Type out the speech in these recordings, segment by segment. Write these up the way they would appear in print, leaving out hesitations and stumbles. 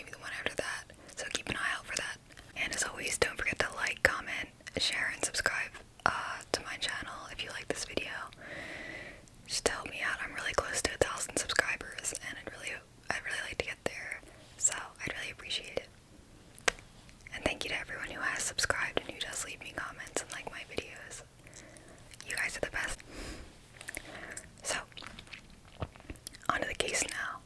maybe the one after that. So keep an eye out for that. And as always, don't forget to like, comment, share, and subscribe to my channel if you like this video. Just to help me out. I'm really close to 1,000 subscribers, and I'd really like to get there. So I'd really appreciate it. And thank you to everyone who has subscribed and who does leave me comments and like my videos. You guys are the best. So, onto the case now.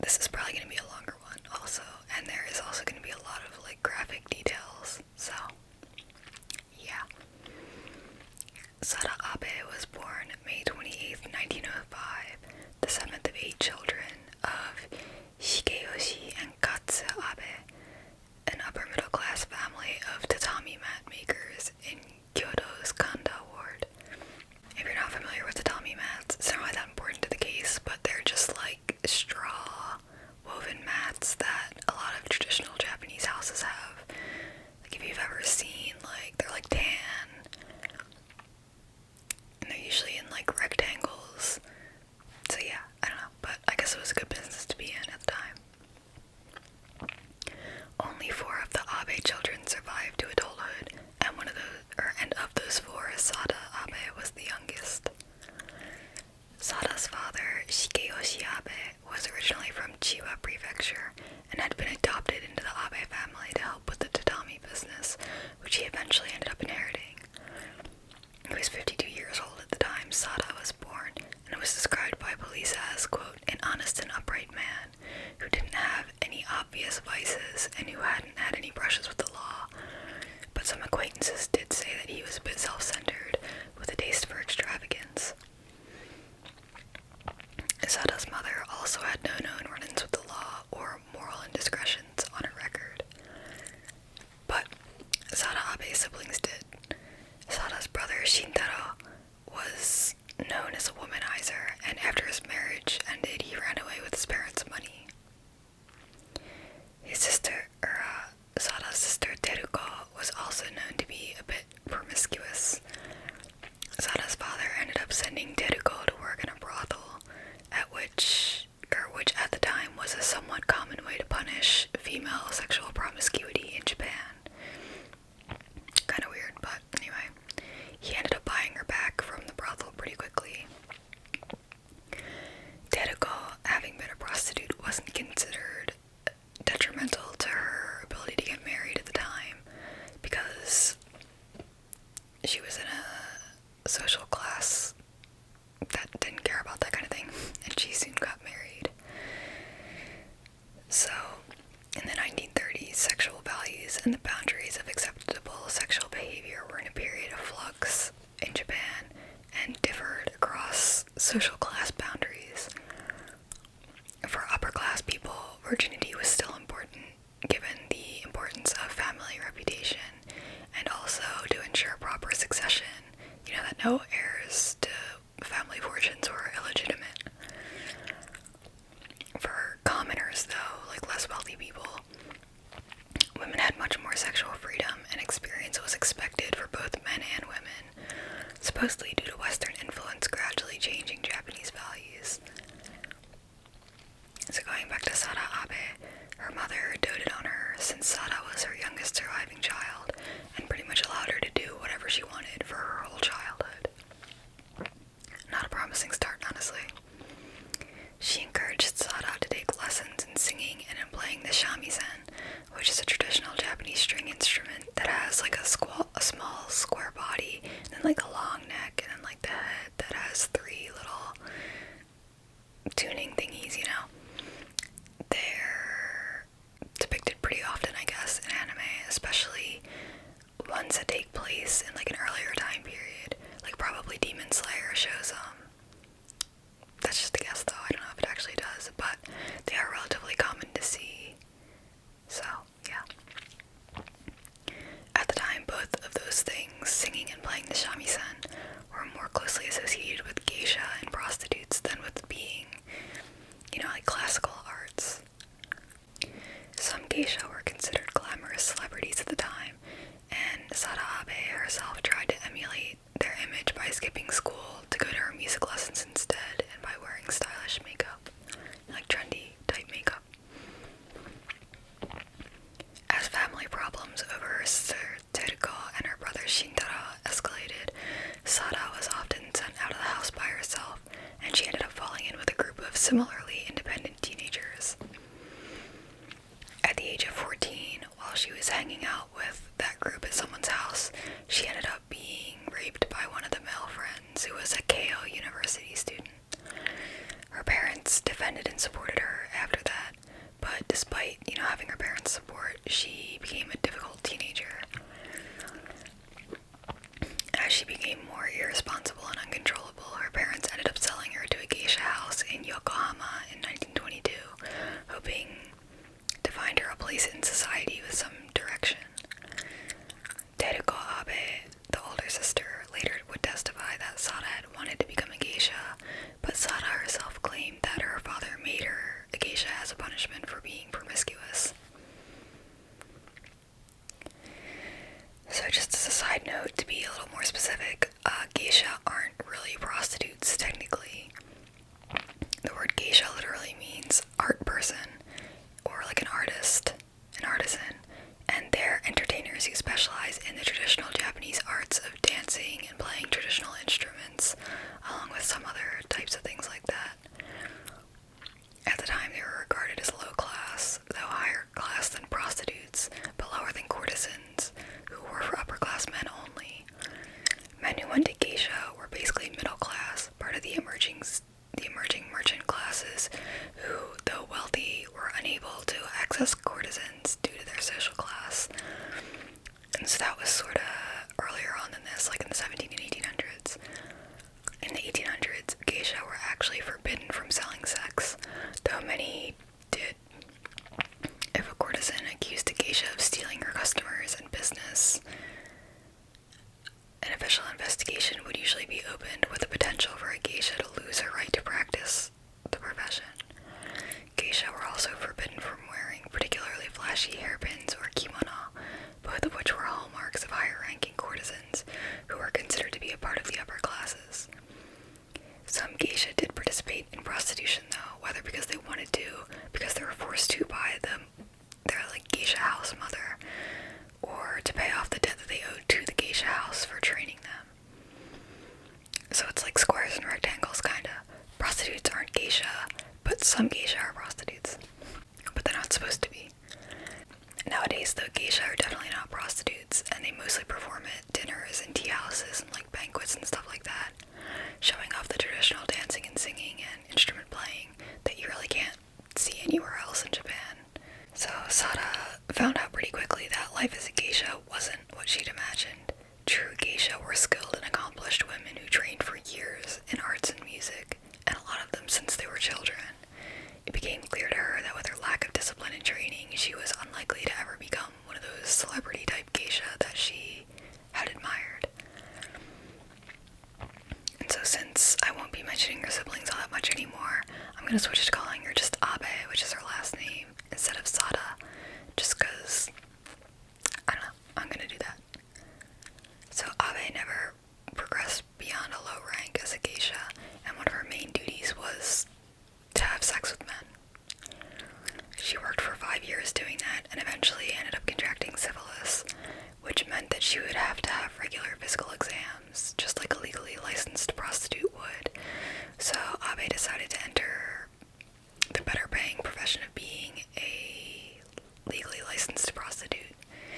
This is probably going to be a longer one also, and there is also going to be a lot of like graphic details. So, yeah. Sada Abe was born May 28th, 1905, the seventh of 8 children of Shigeyoshi and Katsu Abe, an upper-middle-class family of tatami mat makers in Kyoto's Kanda ward. If you're not familiar with tatami mats, it's not really that important to the case, but they're just like straw woven mats that a lot of traditional Japanese houses have. Like if you've ever seen, like, they're like tan, and they're usually in like rectangles. So yeah, I don't know, but I guess it was a good business to be in at the time. Only 4 of the Abe children survived to adulthood, and of those 4, Sada Abe was the youngest. Sada's father, Shigeyoshi Abe, was originally from Chiba Prefecture and had been adopted into the Abe family to help with the tatami business, which he eventually ended up inheriting. He was 52 years old at the time Sada was born, and was described by police as, quote, an honest and upright man who didn't have any obvious vices and who hadn't had any brushes with the law. But some acquaintances did say that he was a bit self-centered, with a taste for extravagance. Sada's mother also had no known run-ins with the law or moral indiscretions on her record. But Sada Abe's siblings did. Sada's brother Shintaro was known as a womanizer, and after his marriage ended, he ran away with his parents' money. His sister, Sada's sister Teruko, was also known to be a bit promiscuous. Sada's father ended up sending Teruko to work in a brothel, which at the time was a somewhat common way to punish female sexual promiscuity in Japan. Kind of weird, but anyway, he ended up buying her back from the brothel pretty quickly. Teruko, having been a prostitute, wasn't considered detrimental to her ability to get married at the time, because she was in a social class that didn't care about that kind of thing, and she soon got married. So, in the 1930s, sexual values and the boundaries of acceptable sexual behavior were in a period of flux in Japan and differed across social class boundaries. For upper-class people, virginity was still important, given the importance of family reputation, and also to ensure proper succession, that no heirs to family fortunes were illegitimate. For commoners, though, like less wealthy people, women had much more sexual freedom, and experience was expected for both men and women, supposedly due to Western influence gradually changing Japanese values. So going back to Sada Abe, her mother doted on her since Sada was her youngest surviving child, and pretty much allowed her to do whatever she wanted for her whole childhood. Not a promising start, honestly. She encouraged Sada to take lessons in singing and in playing the shamisen, which is a traditional Japanese string instrument that has like a small square body, and then like a long neck, and then like the head that has 3 little tuning thingies, They're depicted pretty often, I guess, in anime, especially ones that take place in like an earlier time period, like probably Demon Slayer shows that's just a guess though, I don't know if it actually does, but they are relatively common to see. So, yeah. At the time, both of those things, singing and playing the shamisen, were more closely associated with geisha and prostitutes than with being similarly independent teenagers. At the age of 14, while she was hanging out with that group at someone's house, she ended up being raped by one of the male friends who was a Keio University student. Her parents defended and supported her after that, but despite, having her parents' support, she became a difficult teenager. As she became more irresponsible and uncontrollable, her parents ended up selling her to a geisha house in Yokohama in 1922, hoping to find her a place in society with some direction. Teruko Abe, the older sister, later would testify that Sada had wanted to become a geisha, but Sada herself claimed that her father made her a geisha as a punishment for being promiscuous. So just as a side note, to be a little more specific, geisha aren't really prostitutes technically. The word geisha literally means art person, or like an artist, an artisan, and they're entertainers who specialize in the traditional Japanese arts of dancing and playing traditional instruments, along with some other types of things like that. At the time, they were regarded as low class, though higher class than prostitutes, but lower than courtesans, who were for upper class men only. Men who went to geisha were basically middle class, part of the emerging merchant classes, who, though wealthy, were unable to access courtesans due to their social class. And so that was sort of earlier on than this, like in the 17 and 1800s. In the 1800s, geisha were actually forbidden from selling sex, though many did. If a courtesan accused a geisha of stealing her customers and business, an official investigation would usually be opened with the potential for a geisha to lose her right to practice the profession. Geisha were also forbidden from wearing particularly flashy hairpins or kimono, both of which were hallmarks of higher-ranking courtesans who were considered to be a part of the upper classes. Some geisha did participate in prostitution, though, whether because they wanted to, because they were forced to by their geisha house mother, or to pay off the debt that they owed to the geisha house for training them. So it's like squares and rectangles, kinda. Prostitutes aren't geisha, but some geisha are prostitutes. But they're not supposed to be. Nowadays, though, geisha are definitely not prostitutes, and they mostly perform at dinners and tea houses and banquets and stuff like that, showing off the traditional dancing and singing and instrument playing that you really can't see anywhere else in Japan. So Sada found out pretty quickly that life as a geisha wasn't what she'd imagined. True geisha were skilled and accomplished women who trained for years in arts and music, and a lot of them since they were children. It became clear to her that with her lack of discipline and training, she was unlikely to ever become one of those celebrity-type geisha that she had admired. And so since I won't be mentioning her siblings all that much anymore, I'm going to switch to calling her just Abe, which is her last name, instead of Sada, just because, I don't know, I'm going to do that. So Abe never progressed beyond a low rank as a geisha, and one of her main duties was to have sex with men. She worked for 5 years doing that, and eventually ended up contracting syphilis, which meant that she would have to have regular physical exams, just like a legally licensed prostitute would. So Abe decided to enter the better paying profession of being a legally licensed prostitute.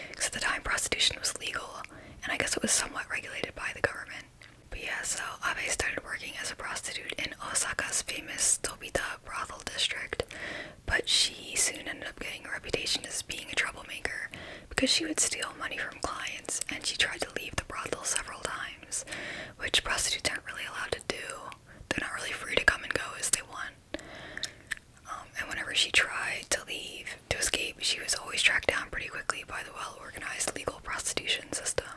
Because at the time, prostitution was legal, and I guess it was somewhat regulated by the government. But yeah, so Abe started working as a prostitute in Osaka's famous Tobita brothel district, but she soon ended up getting a reputation as being a troublemaker because she would steal money from clients, and she tried to leave the brothel several times, which prostitutes aren't really allowed to do. They're not really free to come and go as they want. And whenever she tried to leave, to escape, she was always tracked down pretty quickly by the well-organized legal prostitution system.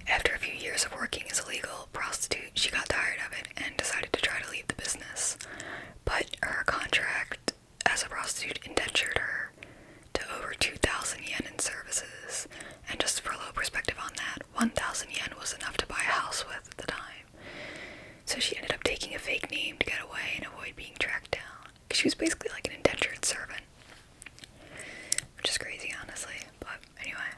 After a few years of working as a legal prostitute, she got tired of it and decided to try to leave the business. But her contract as a prostitute indentured her to over 2,000 yen in services, and just for a little perspective on that, 1,000 yen was enough to buy a house with at the time. So she ended up taking a fake name to get away and avoid being tracked down. She was basically like an indentured servant, which is crazy, honestly. But anyway,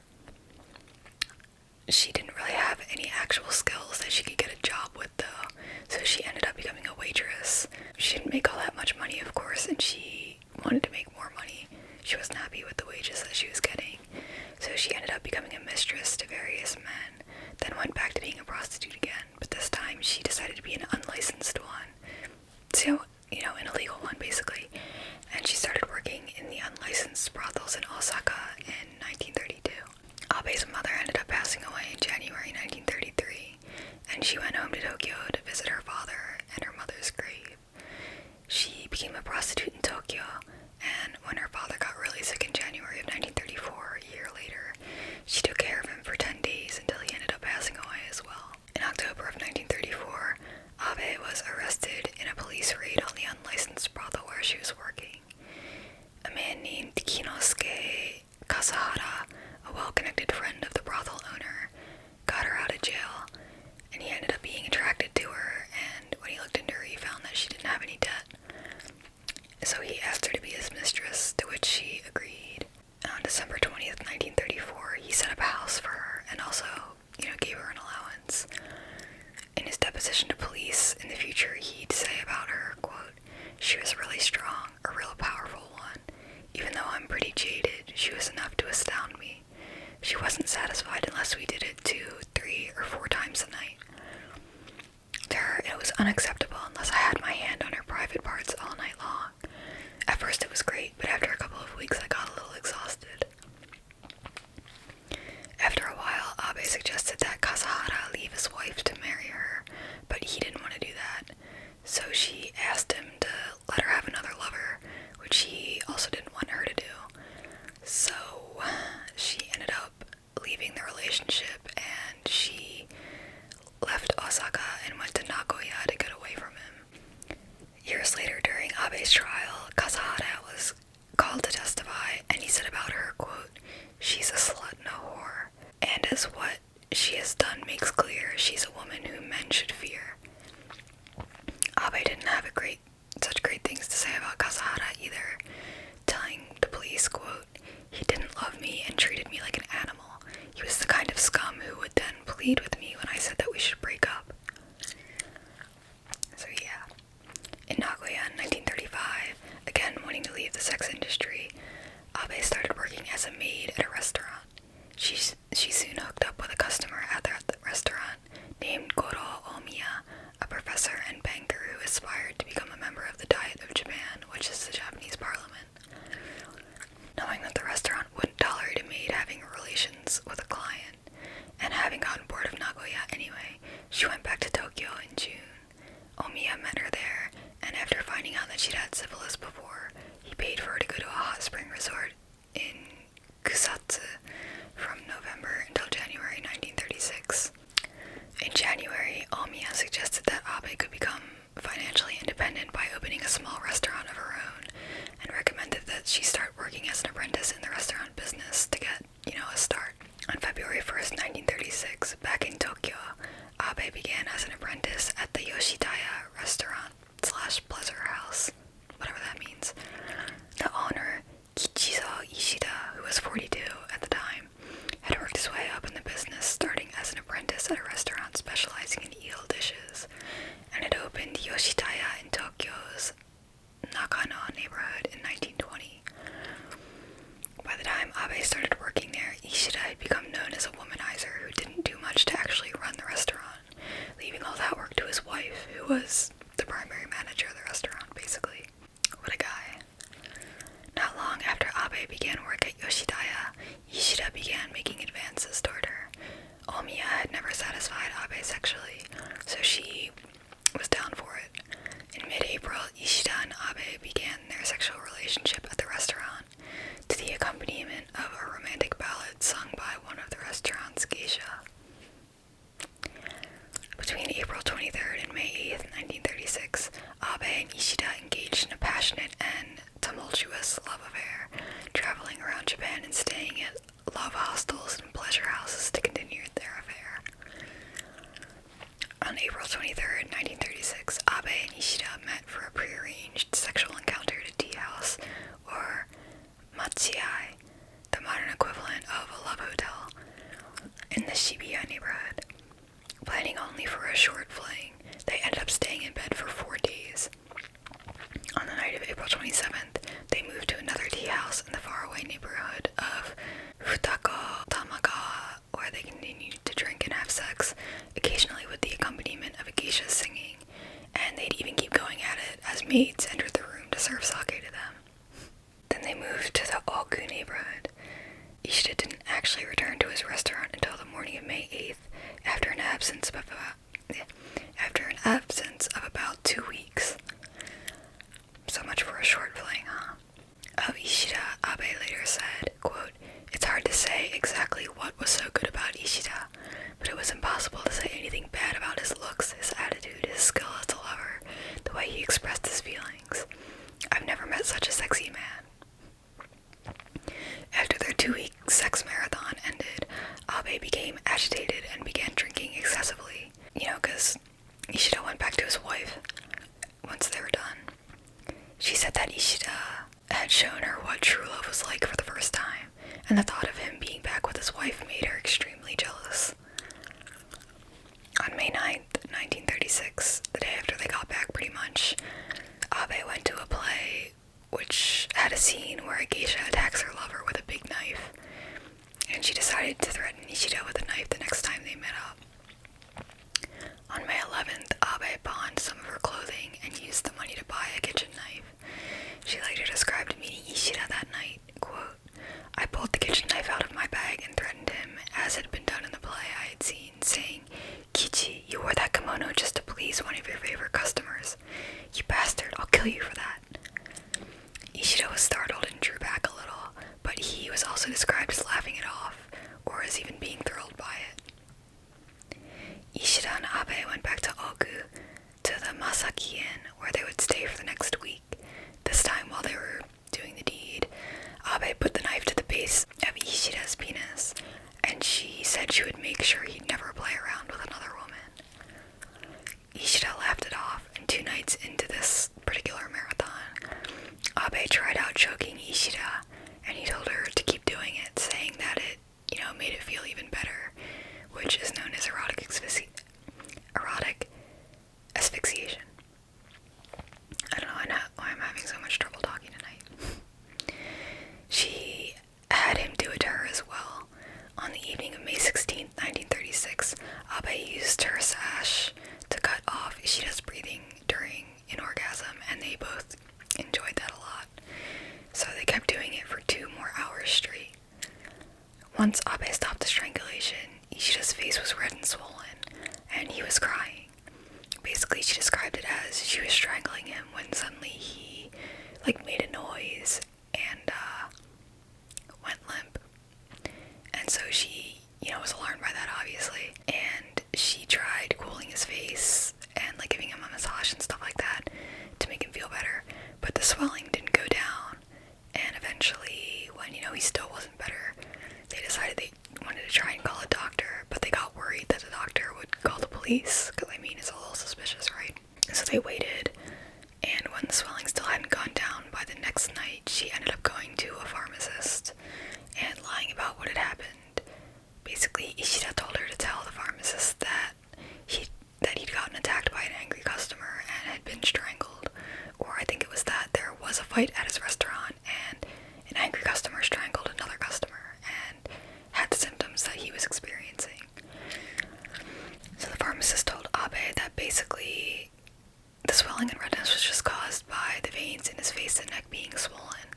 she didn't really have any actual skills that she could get a job with, though, so she ended up becoming a waitress. She didn't make all that much money So, an illegal one basically. And she started working in the unlicensed brothels in Osaka in 1932. Abe's mother ended up passing away in January 1933, and she went home to Tokyo to visit her father and her mother's grave. She became a prostitute in Tokyo, and when her father got really sick in January of 1934, a year later, she took care of him for 10 days until he ended up passing away as well. In October of 1934, Abe was arrested in a police raid on the unlicensed brothel where she was working. A man named Kinosuke Kasahara, a well-connected friend of the brothel owner, got her out of jail, and he ended up being attracted to her, and when he looked into her, he found that she didn't have any debt. So he asked her to be his mistress, to which she agreed. And on December 20th, 1934, he set up a house for her and also, gave her an allowance. In his deposition to police in the future, he'd say about her, quote, "She was really strong, a real powerful one. Even though I'm pretty jaded, she was enough to astound me. She wasn't satisfied unless we did it 2, 3, or 4 times a night. To her, it was unacceptable unless I had my hand on her private parts all night long. At first it was great, but after a couple of weeks I got a little exhausted." After a while, Abe suggested that Kasahara leave his wife to marry her, but he didn't want to do that. So she asked him to let her have another lover, which he also didn't want her to do. So she ended up leaving the relationship, and she left Osaka and went to Nagoya to get away from him. Years later, during Abe's trial, Kasahara was called to testify, and he said about her, quote, "She's a slut and a whore. And as what she has done makes clear, she's a woman whom men should fear." Abe didn't have such great things to say about Kasahara either, telling the police, quote, "He didn't love me and treated me like an animal. He was the kind of scum who would then plead with me when I said that we should break up." So yeah. In Nagoya in 1935, again wanting to leave the sex industry, Abe started working as a maid at a restaurant. She soon hooked up with a customer at the restaurant named Goro Omiya, a professor and banker who aspired to become a member of the Diet of Japan, which is the Japanese parliament. Knowing that the restaurant wouldn't tolerate a maid having relations with a client, and having gotten bored of Nagoya anyway, she went back to Tokyo in June. Omiya met her there, and after finding out that she'd had syphilis before, he paid for her to go to a hot spring resort in Kusatsu from November until January 1936. In January, Omiya suggested that Abe could become financially independent by opening a small restaurant of her own, and recommended that she start working as an apprentice in the restaurant business to get, a start. On February 1st, 1936, back in Tokyo, Abe began as an apprentice at the Yoshitaya restaurant / pleasure house, whatever that means. The owner, Kichizo Ishida, who was 42 at the time, had worked his way up in the business, starting as an apprentice at a restaurant specializing in eel dishes, and had opened Yoshitaya in Tokyo's Nakano neighborhood in 1920. By the time Abe started working there, Ishida had become known as a womanizer who didn't do much to actually run the restaurant, leaving all that work to his wife, who was the primary manager of the restaurant, basically. What a guy. Not long after Abe began work at Yoshitaya, Ishida began making advances toward her. Omiya had never satisfied Abe sexually, so she was down for it. In mid-April, Ishida and Abe began their sexual relationship at the restaurant, to the accompaniment of a romantic ballad sung by one of the restaurant's geisha. Between April 23rd and May 8th, 1936, Abe and Ishida engaged in a passionate and tumultuous love affair, traveling around Japan and staying at love hostels and pleasure houses to continue their affair. On April 23rd, 1936, Abe and Ishida met for a prearranged sexual encounter at a tea house, or matsui, the modern equivalent of a love hotel, in the Shibuya neighborhood. Planning only for a short fling, they ended up staying in bed for 4 days. On the night of April 23rd, Ishida's maids entered the room to serve sake to them. Then they moved to the Oku neighborhood. Ishida didn't actually return to his restaurant until the morning of May 8th, after an absence of about 2 weeks. So much for a short fling, huh? Of Ishida, Abe later said, quote, "It's hard to say exactly what was so good about Ishida, but it was impossible to say anything bad about his looks, his attitude, his skill as a lover, the way he expressed his feelings. I've never met such a sexy man." After their 2-week sex marathon ended, Abe became agitated and began drinking excessively. Because Ishida went back to his wife once they were done. She said that Ishida had shown her what true love was like for the first time, and the thought of him being back with his wife made her extremely jealous. On May 9th, 1936, the day after they got back pretty much, Abe went to a play which had a scene where a geisha attacks her lover with a big knife, and she decided to threaten Ishida with a knife the next time they met up. On May 11th, Abe pawned some of her clothing and used the money to buy a kitchen knife. She later described meeting Ishida that night, quote, "I pulled the kitchen knife out of my bag and threatened him, as had been done in the play I had seen, saying, 'Kichi, you wore that kimono just to please one of your favorite customers. You bastard, I'll kill you for that.'" Ishida was startled and drew back a little, but he was also described as laughing it off, or as even being thrilled by it. Ishida and Abe went back to Oku, to the Masaki Inn, where they would stay for the next week. This time, while they were doing the deed, Abe put the knife to the base of Ishida's penis, and she said she would make sure he'd never play around with another woman. Ishida laughed it off, and 2 nights into this particular marathon, Abe tried out choking Ishida, and he told her to keep doing it, saying that it, made it feel even better, which is known as erotic asphyxiation. I don't know why I'm having so much trouble talking tonight. She had him do it to her as well. On the evening of May 16th, 1936, Abe used her sash to cut off Ishida's breathing during an orgasm, and they both enjoyed that a lot. So they kept doing it for 2 more hours straight. Once Abe stopped the strangulation, Ishida's face was red and swollen, and he was crying. Basically, she described it as she was strangling him when suddenly he, made a noise and, went limp. And so she, was alarmed by that, obviously. And she tried cooling his face and, giving him a massage and stuff like that to make him feel better. But the swelling didn't go down. And eventually, when, he still wasn't better, they decided they wanted to try and call a doctor, but they got worried that the doctor would call the police, because, it's a little suspicious, right? So they waited, and when the swelling still hadn't gone down, by the next night, she ended up going to a pharmacist and lying about what had happened. Basically, Ishida told her to tell the pharmacist that he'd gotten attacked by an angry customer and had been strangled, or I think it was that there was a fight at his restaurant, and an angry customer strangled another customer, and had the symptoms that he was experiencing. So the pharmacist told Abe that basically the swelling and redness was just caused by the veins in his face and neck being swollen,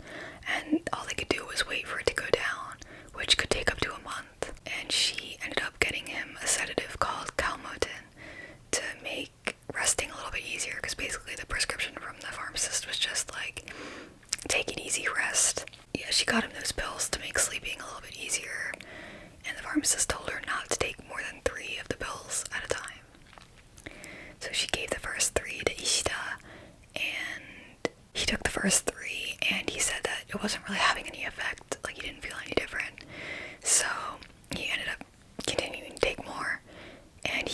and all they could do was wait for it to go down, which could take up to a month. And she ended up getting him a sedative called Calmotin to make resting a little bit easier, because basically the prescription from the pharmacist was just take it easy, rest. Yeah, she got him those pills to make sleeping a little bit easier, and the pharmacist told her not to take more than 3 of the pills at a time. So she gave the first 3 to Ishida, and he took the first 3, and he said that it wasn't really having any effect, he didn't feel any different. So he ended up continuing to take more, and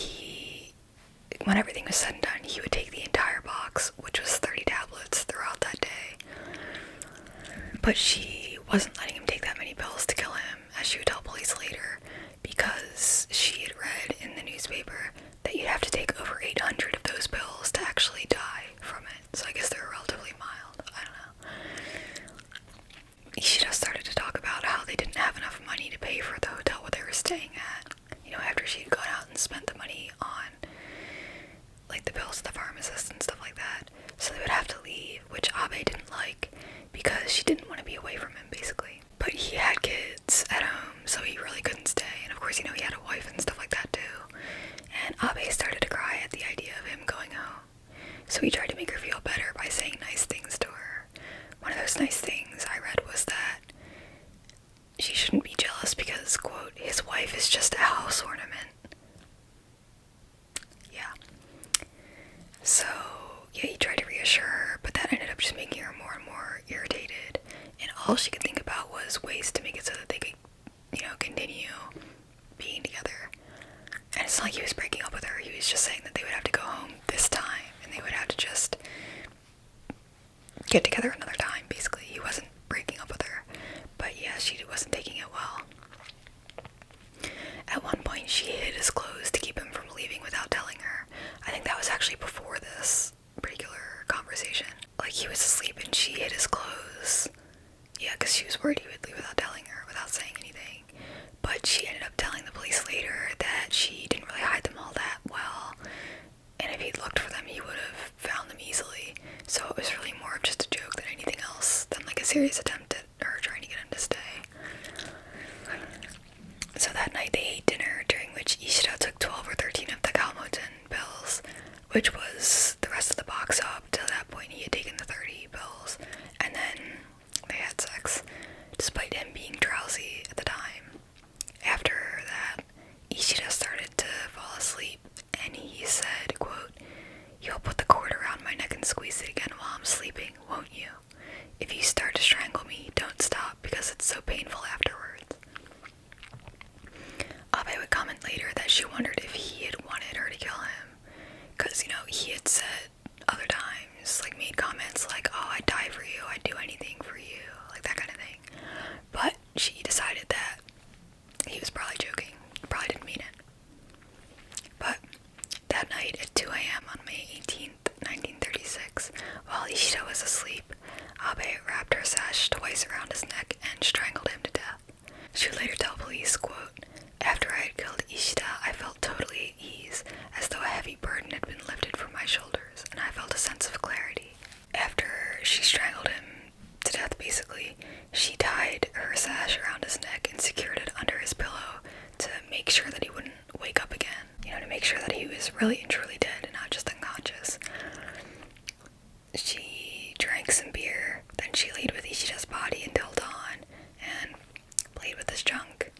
when everything was said and done, he would take the entire box, which was 30 tablets, throughout that day. But she wasn't letting him take that many pills to kill him, as she would tell police later, because she had read in the newspaper that you'd have to take over 800 of those pills to actually die from it. So I guess they were relatively mild. I don't know. Ishida started to talk about how they didn't have enough money to pay for the hotel where they were staying at, after she'd gone out and spent the money on the pills at the pharmacist and stuff like that. So they would have to Abe didn't like because she didn't want to be away from him, basically. But he had kids at home, so he really couldn't stay. And of course, he had a wife and stuff like that too. And Abe started to cry at the idea of him going home. So he tried to make her feel better by saying nice things to her. One of those nice things I read was that she shouldn't be jealous because, quote, his wife is just a house ornament. Yeah. So, yeah, he tried to reassure her, but that ended up just making her more and more irritated. And all she could think about was ways to make it so that they could, continue being together. And it's not like he was breaking up with her, he was just saying that they would have to go home this time, and they would have to just get together another time, basically. He wasn't breaking up with her. But yeah, she wasn't taking it well. At one point, she hid his clothes to keep him from leaving without telling her. I think that was actually before this particular conversation. Like, he was asleep and she hid his clothes. Yeah, because she was worried he would leave without telling her, without saying anything. But she ended up telling the police later that she didn't really hide them all that well. And if he'd looked for them, he would have found them easily. So it was really more of just a joke than anything else, than like a serious attempt at her trying to get him to stay. So that night they ate dinner, during which Ishida took 12 or 13 of the Calmoten pills, which was the rest of the box. Up to that point he had taken the 30 pills, and then they had sex, despite him being drowsy at the time. After that, Ishida started to fall asleep, and he said, quote, "You'll put the cord around my neck and squeeze it again while I'm sleeping, won't you? If you start to strangle me, don't stop, because it's so painful afterwards." Abe would comment later that she wondered if he had wanted her to kill him, because, he had said other times, like, made comments like, "Oh, I'd die for you, I'd do anything for you," like that kind of thing. But she decided that he was probably joking, probably didn't mean it. But that night at 2 a.m. on May 18th, 1936, while Ishida was asleep, Abe wrapped her sash twice around his neck and strangled him to death. She would later tell police, quote, "After I had killed Ishida, I felt totally at ease, as though a heavy burden had been lifted from my shoulders, and I felt a sense of clarity." After she strangled him to death, basically, she tied her sash around his neck and secured it under his pillow to make sure that he wouldn't wake up again. To make sure that he was really and truly dead and not just unconscious. She drank some beer, then she laid with Ishida's body until dawn and played with his junk,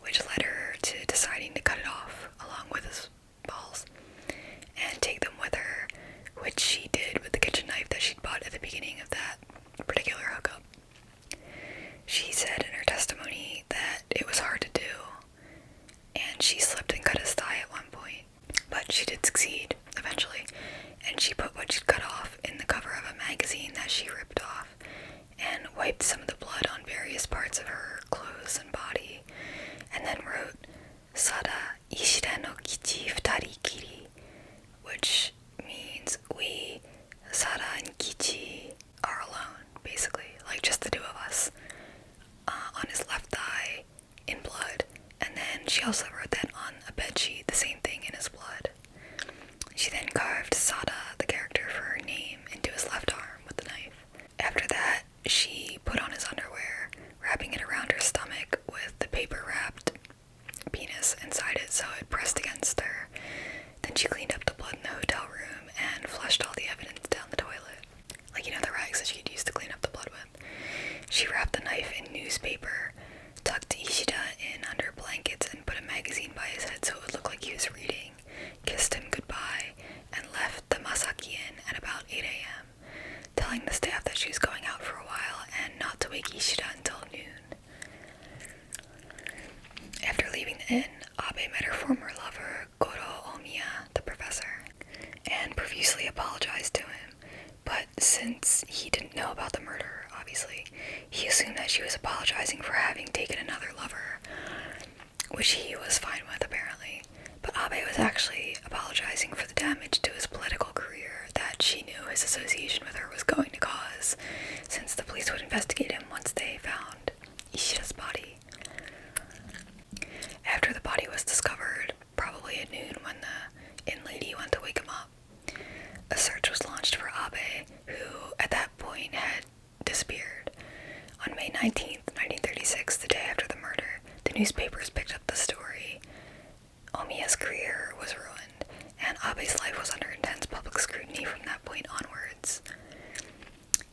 which led her to deciding to cut it off along with his balls and take them with her, which she did with the kitchen knife that she'd bought at the beginning of that particular hookup. She said in her testimony that it was hard to do, and she slipped and cut his thigh at one point, but she did succeed eventually, and she put what she'd cut off in the cover of a magazine that she ripped off, and wiped some of the blood on various parts of her clothes and body, and then wrote, "Sada Ishida no Kichi Futari Kiri," which means we, Sada and Kichi, are alone, basically, like just the two of us, on his left thigh in blood. And then she also wrote that on a bedsheet, the same thing in his blood. She then carved Sada, the character, for her name, into his left arm with the knife. After that, she put on his underwear, wrapping it around her stomach with the paper-wrapped penis inside it so it pressed against her. Then she cleaned up the blood in the hotel room and flushed all the evidence down the toilet. Like, the rags that she'd used to clean up the blood with. She wrapped the knife in newspaper, tucked Ishida in under blankets, and put a magazine by his head so it would look like he was reading, kissed him goodbye, and left the Masaki Inn at about 8 a.m., telling the staff that she was going out for a while and not to wake Ishida until noon. After leaving the inn, Abe met her former lover, Goro Omiya, the professor, and profusely apologized to him, but since he didn't know about the murder, obviously, he assumed that she was apologizing for having taken another lover, which he was fine with, apparently. But Abe was actually apologizing for the damage to his political career that she knew his association with her was going to cause, since the police would investigate him once they found Ishida's body. After the body was discovered, probably at noon when the inn lady went to wake him up, a search was launched for Abe, who, at that point, 19th, 1936, the day after the murder, the newspapers picked up the story. Omiya's career was ruined, and Abe's life was under intense public scrutiny from that point onwards.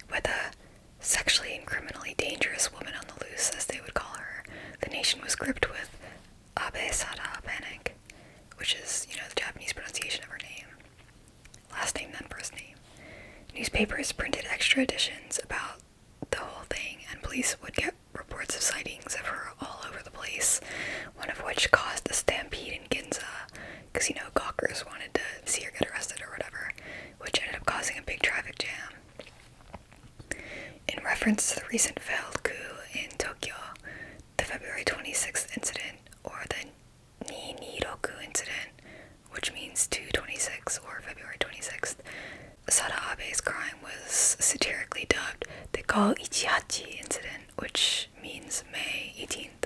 With a sexually and criminally dangerous woman on the loose, as they would call her, the nation was gripped with Abe-sada panic, which is, the Japanese pronunciation of her name. Last name, then first name. Newspapers printed extra editions about the whole thing, and police would get reports of sightings of her all over the place, one of which caused a stampede in Ginza, because, gawkers wanted to see her get arrested or whatever, which ended up causing a big traffic jam. In reference to the recent failed coup in Tokyo, the February 26th incident, or the Niiroku incident, which means 2/26 or February 26th, Sada Abe's crime was satirically dubbed the Go Ichihachi incident, which means May 18th.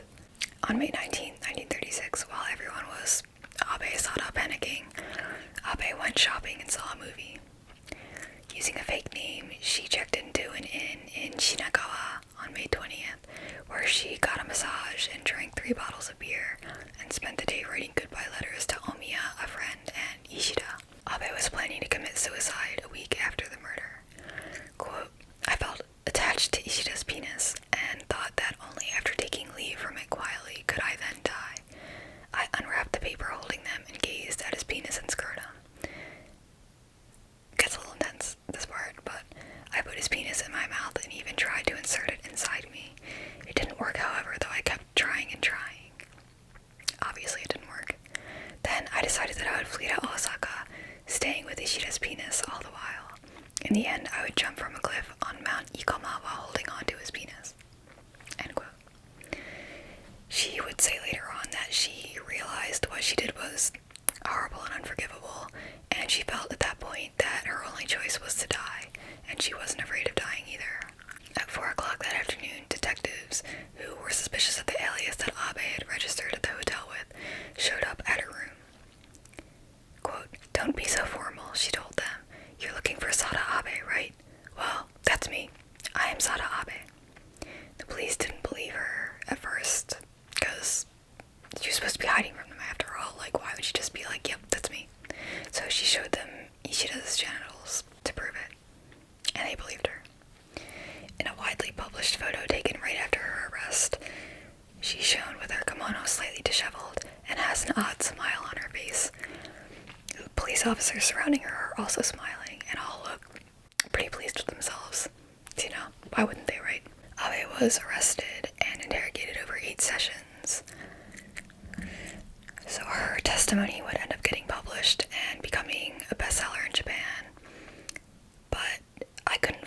On May 19th, 1936, while everyone was Abe-sada panicking, Abe went shopping and saw a movie. Using a fake name, she checked into an inn in Shinagawa on May 20th, where she got a massage and drank 3 bottles of beer, and spent the day writing goodbye letters to Omiya, a friend, and Ishida. Abe was planning to commit suicide a week after the murder. Quote, "I felt attached to Ishida's penis, and thought that only after taking leave from it quietly could I then die. I unwrapped the paper holding them and gazed at his penis and scrotum." Gets a little intense, this part, but I put his penis in my mouth and even tried to insert it inside me. It didn't work, however, though I kept trying and trying. Obviously it didn't work. Then I decided that I would flee to Osaka, staying with Ishida's penis all the while. In the end, I would jump from a cliff on Mount Ikoma while holding on to his penis. End quote. She would say later on that she realized what she did was horrible and unforgivable, and she felt at that point that her only choice was to die, and she wasn't afraid of dying either. At 4 o'clock that afternoon, detectives, who were suspicious of the alias that Abe had registered at the hotel with, showed up at her room. Quote, "Don't be so formal," she told them. "You're looking for Sada Abe, right? Well, that's me. I am Sada Abe." The police didn't believe her at first, because she was supposed to be hiding from them after all. Like, why would she just be like, "Yep, that's me"? So she showed them Ishida's genitals to prove it, and they believed her. In a widely published photo taken right after her arrest, she's shown with her kimono slightly disheveled and has an odd smile on her face. The police officers surrounding her are also smiling, and all look pretty pleased with themselves. Why wouldn't they, right? Abe was arrested and interrogated over 8 sessions. So her testimony would end up getting published and becoming a bestseller in Japan. But I couldn't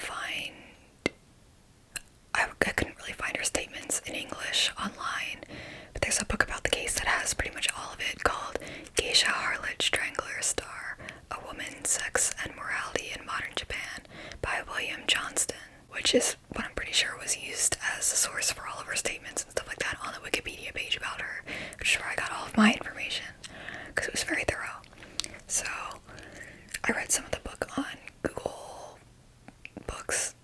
really find her statements in English online. But there's a book about the case that has pretty much all of it, called Geisha Harlot Strangler Star, A Woman, Sex, and Morality in Modern Japan by William Johnston, which is what I'm pretty sure was used as a source for all of her statements and stuff like that on the Wikipedia page about her, which is where I got all of my information, because it was very thorough. So I read some of the book on Google Books,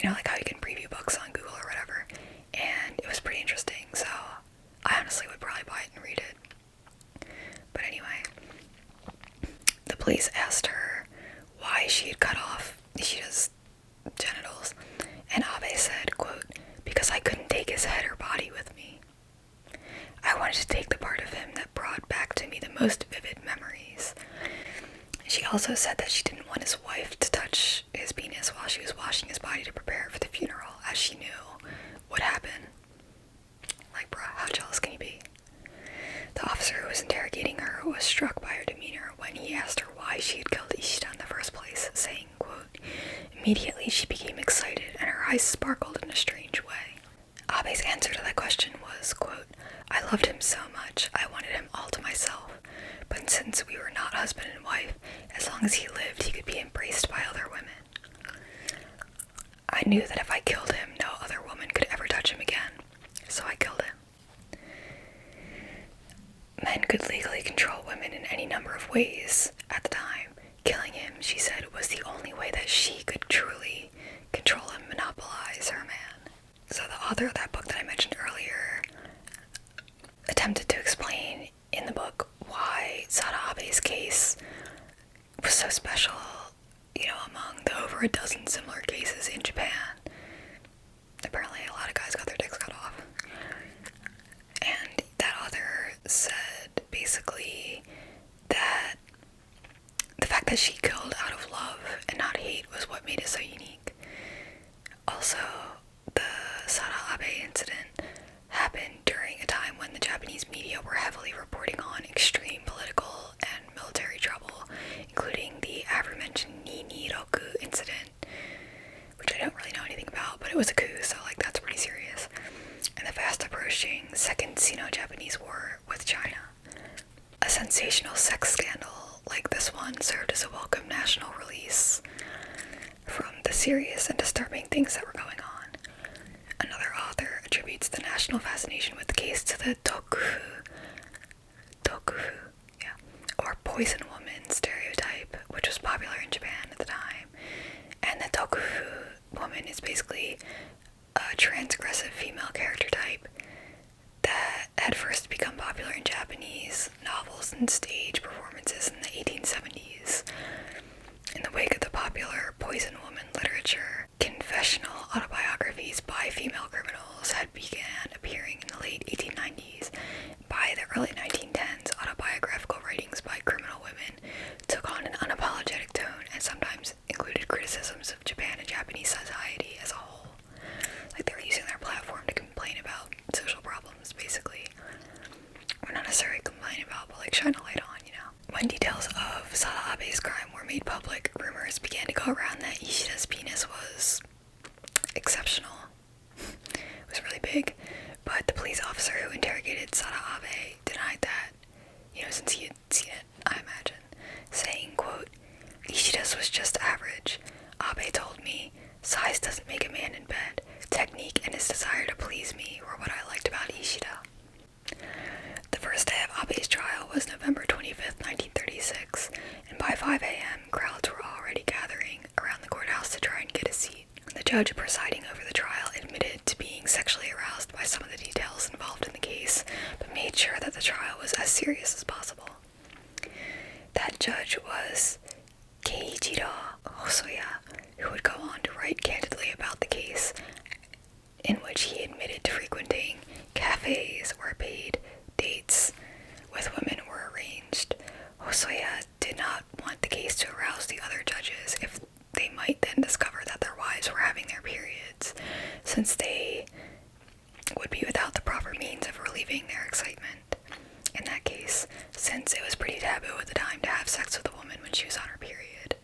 like how you can preview books on Google or whatever, and it was pretty interesting, so I honestly would probably buy it and read it. But anyway, the police asked her why she had cut off Ishida's genitals, and Abe said, quote, "Because I couldn't take his head or body with me. I wanted to take the part of him that brought back to me the most vivid memories." She also said that she didn't want his wife to touch his penis while she was washing his body to prepare it for the funeral, as she knew would happen. Like, bruh, how jealous can you be? The officer who was interrogating her was struck by her demeanor when he asked her why she had killed Ishida in the first place, saying, quote, "Immediately she became excited and her eyes sparkled in a strange way." Abe's answer to that question was, quote, "I loved him so much, I wanted him all to myself. But since we were not husband and wife, as long as he lived, he could be embraced by other women. I knew that if I killed him, no other woman could ever touch him again, so I killed him." Men could legally control women in any number of ways at the time. Killing him, she said, was the only way that she could truly control and monopolize her man. So the author of that book that I mentioned earlier attempted to explain in the book why Sada Abe's case was so special, among the over a dozen similar cases in Japan. Apparently a lot of guys got their dicks cut off. And that author said basically that the fact that she killed out of love and not hate was what made it so unique. Also, the Sada Abe incident happened during a time when the Japanese media were heavily reporting on extreme political and military trouble, including the aforementioned Niniroku incident, which I don't really know anything about, but it was a coup, so that's pretty serious, and the fast approaching Second Sino-Japanese War with China. A sensational sex scandal like this one served as a welcome national release from the serious and disturbing things that were going on. Another author attributes the national fascination with the case to the tokufu, or poison woman stereotype, which was popular in Japan at the time. And the tokufu woman is basically a transgressive female character type that had first become popular in Japanese novels and stage performances in the 1870s. In the wake of the popular poison woman literature, confessional autobiographies by female criminals had began appearing in the late 1890s. By the early 1910s, autobiographical writings by criminal women took on an unapologetic tone and sometimes included criticisms of Japan and Japanese society as a whole. They were using their platform to complain about social problems, basically. Or not necessarily complain about, but shine a light on, When details of Sada Abe's crime were made public, rumors began to go around that Ishida's penis was exceptional. It was really big, but the police officer who interrogated Sada Abe denied that, since he had seen it, I imagine, saying, quote, "Ishida's was just average. Abe told me, size doesn't make a man in bed. Technique and his desire to please me were what I liked about Ishida." The first day of Abe's trial was November 25th, 1936, and by 5 a.m., crowds were already gathering around the courthouse to try and get a seat. The judge presiding over the trial admitted to being sexually aroused by some of the details involved in the case, but made sure that the trial was as serious as possible. That judge was Keiichiro Hosoya, who would go on to write candidly about the case, in which he admitted to frequenting cafes where paid dates with women were arranged. Hosoya did not want the case to arouse the other judges if they might then discover that their wives were having their periods, since they would be without the proper means of relieving their excitement. In that case, since it was pretty taboo at the time to have sex with a woman when she was on her period.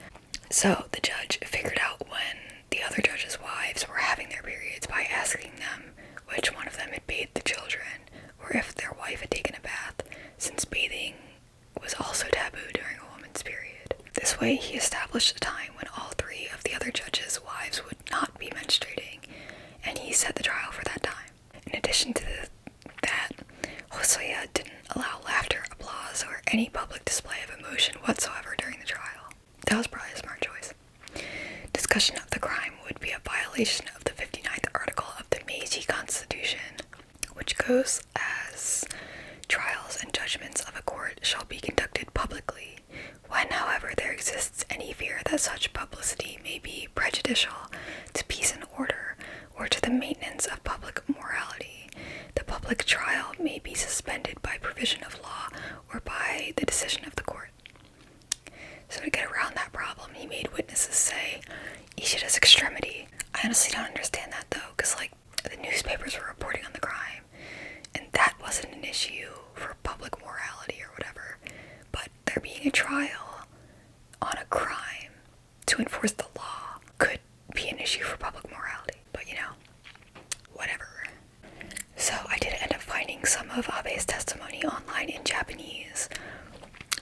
So the judge figured out when the other judges' wives were having their periods by asking them which one of them had bathed the children, or if their wife had taken a bath, since bathing was also taboo during a woman's period. This way, he established a time when all three of the other judges' wives would not be menstruating, and he set the trial for that time. In addition to that, Hosoya didn't allow laughter, applause, or any public display of emotion whatsoever during the trial. That was probably a smart choice. Discussion of the crime would be a violation of the 59th article of the Meiji Constitution, which goes as, "Trials and judgments of a court shall be conducted publicly. When, however, there exists any fear that such publicity may be prejudicial to peace and order, or to the maintenance of public morality, the public trial may be suspended by provision of law or by the decision of the court." So to get around that problem, he made witnesses say Ishida's extremity. I honestly don't understand that though, because the newspapers were reporting on the crime, and that wasn't an issue for public morality or whatever, but there being a trial on a crime to enforce the law could be an issue for public morality, but whatever. So I did end up finding some of Abe's testimony online in Japanese,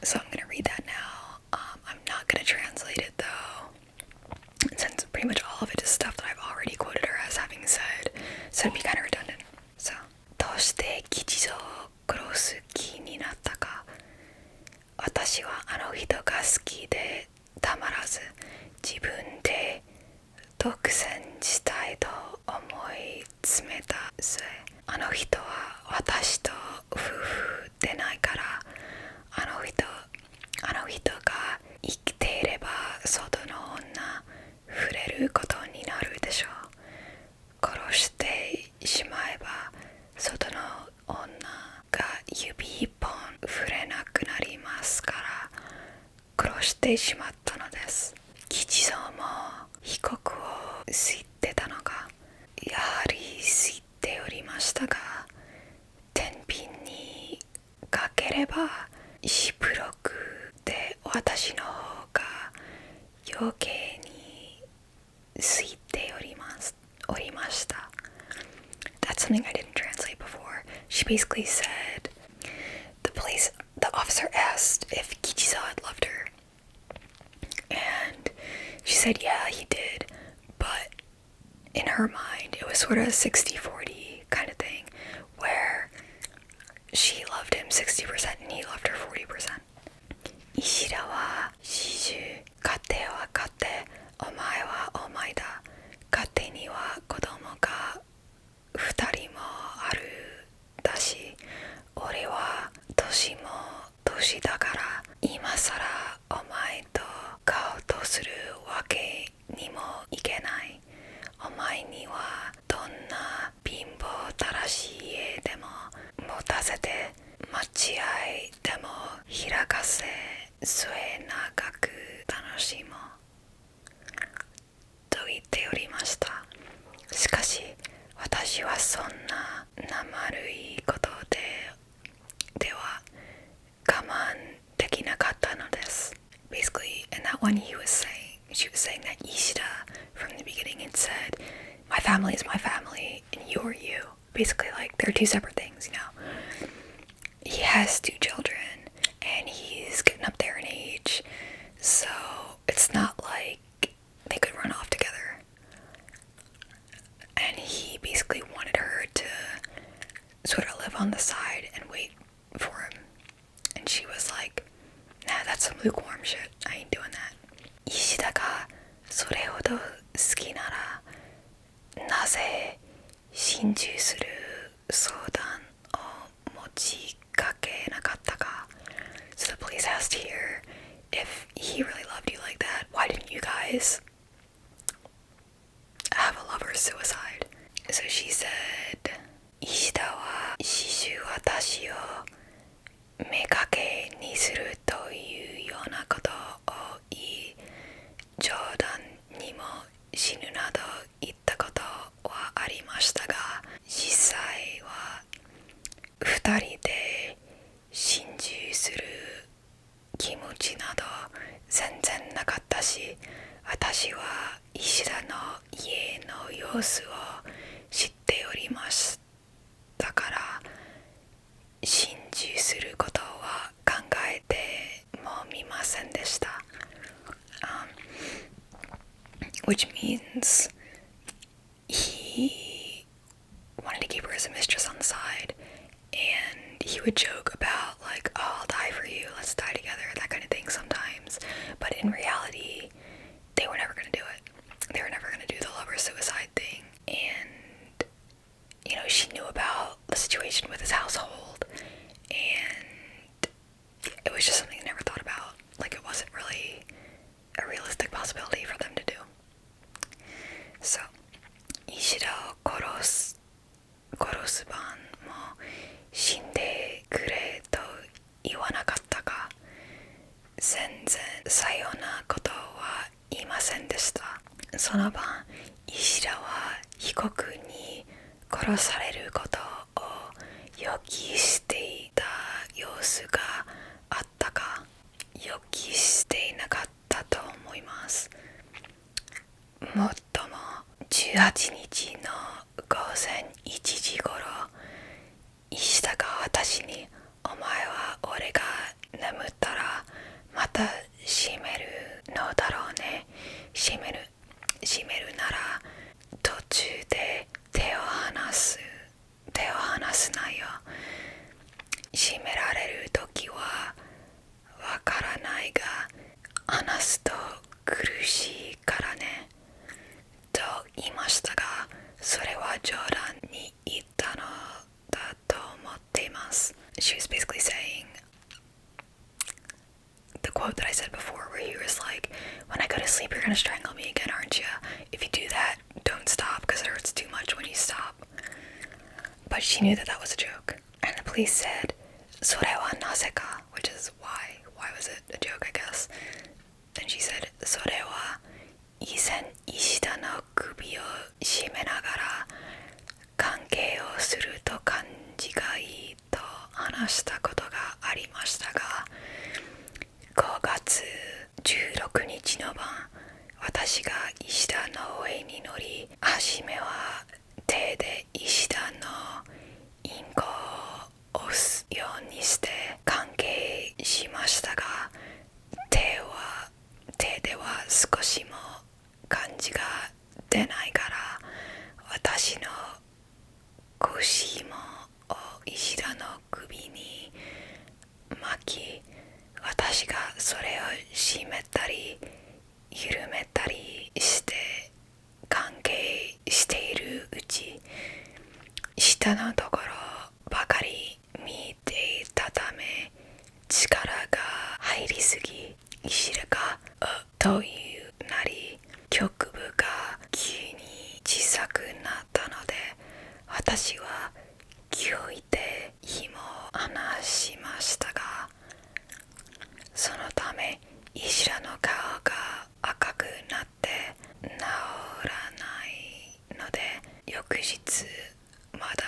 so I'm gonna read that now. I'm not gonna translate it though, since pretty much all of it is stuff that I've already quoted her as having said, so it'd be kind of redundant. So, どうして吉蔵を殺す気になったか。私はあの人が好きでたまらず、自分で独占したいと思い詰めた末。あの人は私と夫婦でないから、あの人が生きていれば外の女触れることになるでしょう。殺してしまえば外の女が指一本触れなくなりますから、殺してしまったのです。吉蔵も被告を知ってたのか、やはり知っておりましたが、天秤にかければしぶろくで私の方が余計に知っておりました。 That's something I didn't translate before. She basically said the officer asked if Kichiza had loved her, and she said yeah, he did, but in her mind it was sort of a 60-40 kind of thing, where she loved him 60% and he loved her 40%. 石田は始終、家庭は家庭、お前はお前だ、家庭には子供が2人もあるだし、俺は年も年だから今さらお前と顔とするわけにもいけない。お前にはどんな貧乏たらしい家でも持たせて、間違いでも開かせ、末長く楽しもうと言っておりました。しかし私はそんな生るいことでは我慢できなかったのです。 Basically, in that one she was saying that Ishida from the beginning had said, my family is my family and you're you. Basically, like, they're two separate things, you know. He has 2 children and he's getting up there in age, so it's not like they could run off together. And he basically wanted her to sort of live on the side and wait for him. And she was like, nah, that's some lukewarm shit. I ain't doing that. 石田がそれほど好きなら、なぜ心中する相談を持ちかけなかったか。 So the police asked here, if he really loved you like that, why didn't you guys have a lover's suicide? So she said, 石田は始終私を目かけにするというようなことを言い、冗談にも死ぬなど言ったことはありましたが、実際は2人で心中する気持ちなど全然なかったし、私は石田の家の様子を知っておりましたから、心中することは考えてもみませんでした。Which means he wanted to keep her as a mistress on the side, and he would joke about like, oh, I'll die for you, let's die together, that kind of thing sometimes. But in reality, they were never going to do it. They were never going to do the lover suicide thing. And, you know, she knew about the situation with his household, and it was just something they never thought about. Like, it wasn't really a realistic possibility for them to do. So, 石田を殺す番も死んでくれと言わなかったか。全然さようなことは言いませんでした。その晩、石田は被告に殺されることを予期していた様子があったか。予期していなかったと思います。もっとも18日の午前1時頃、石田が私に、お前は俺が眠ったらまた閉めるのだろうね。閉めるなら途中で手を離すなよ。閉められる時はわからないが、離すと苦しいからねと言いましたが、それは冗談に言っ you're gonna strangle me again, aren't you? If you do that, don't stop because it hurts too much when you stop. But she knew that that was a joke. And the police said, それはなぜか, which is why. Why was it a joke, I guess? Then she said, それは以前石田の首を絞めながら関係をすると感じがいいと話したことがありましたが、5月16日の晩、私が石田の上に乗り、初めは手で石田のインコを押すようにして関係しましたが、手では少しも感じが出ないから、私の腰もを石田の首に巻き、私がそれを締めたり緩めたりして関係しているうち、下のところばかり見ていたため力が入りすぎ、石田がというなり局部が急に小さくなったので、私は気を置いて紐を離しましたが、そのため石田の顔が赤くなって治らないので、翌日まだ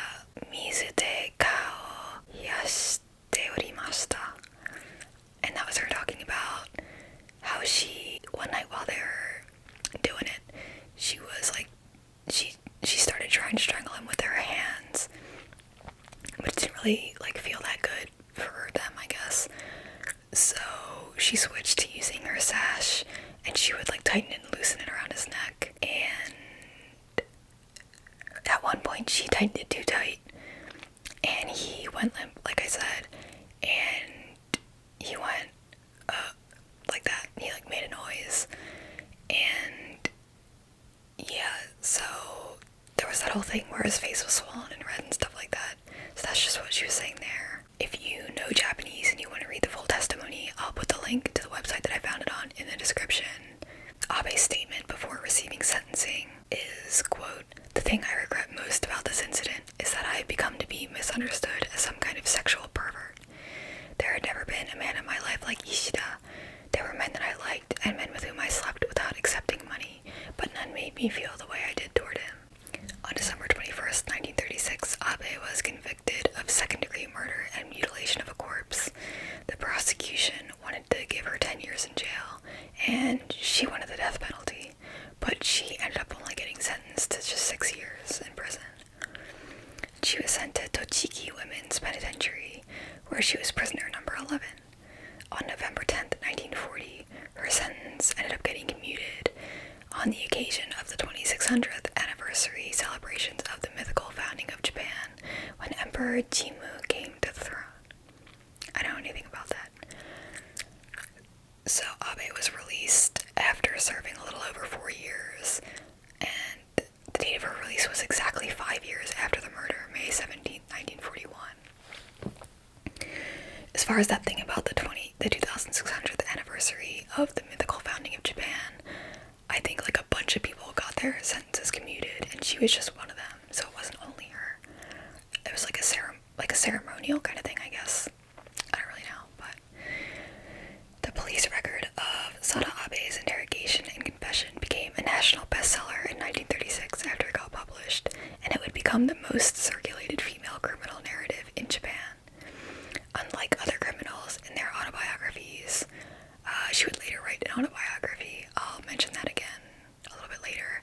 水で顔を冷やしておりました。And that was her talking about how she, one night while they were doing it, she was like, she started trying to strangle him with her hands, but it didn't really like feel that good for them, I guess. So she switched to using her sash, and she would like tighten it and loosen it around his neck. And at one point she tightened it too tight, and he went limp, like I said, and he went like that. He like made a noise, and yeah, so there was that whole thing where his face was swollen and red and stuff like that. So that's just what she was saying there. If you know Japanese and you want to read the full testimony, I'll put the link to the website that I found it on in the description. Abe's statement before receiving sentencing is, quote, "The thing I regret most about this incident is that I have become to be misunderstood as some kind of sexual pervert. There had never been a man in my life like Ishida. There were men that I liked and men with whom I slept without accepting money, but none made me feel the way I did toward him." On December 21st, 1936, Abe was convicted of second-degree murder and mutilation of a corpse. The prosecution wanted to give her 10 years in jail, and she wanted the death penalty, but she ended up only getting sentenced to just 6 years in prison. She was sent to Tochigi Women's Penitentiary, where she was prisoner number 11. On November 10th, 1940, her sentence ended up getting commuted on the occasion of the 2600th anniversary celebrations of the mythical founding of Japan, when Emperor Jimmu came to the throne. I don't know anything about that. So Abe was released after serving a little over 4 years, and the date of her release was exactly 5 years after the murder, May 17th, 1941. As far as that thing about the 2600th anniversary of the mythical founding of Japan, I think like a bunch of people got their sentences commuted, and she was just one of them, so it wasn't only her. It was like a ceremonial kind of thing, I guess. I don't really know, but the police record of Sada Abe's interrogation and confession became a national bestseller in 1936 after it got published, and it would become the most circulated female criminal narrative in Japan. Unlike other criminals in their autobiographies, she would later write an autobiography. I'll mention that again a little bit later.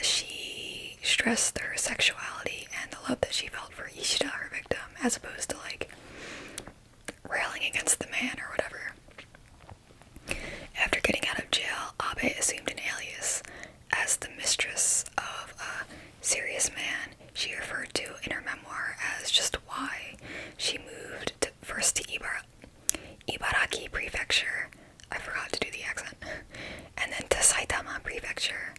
She stressed her sexuality and the love that she felt for Ishida, her victim, as opposed to like railing against the man or whatever. After getting out of jail, Abe assumed an alias. As the mistress of a serious man, she referred to in her memoir as just Y. She moved first to Ibaraki Prefecture, I forgot to do the accent, and then to Saitama Prefecture.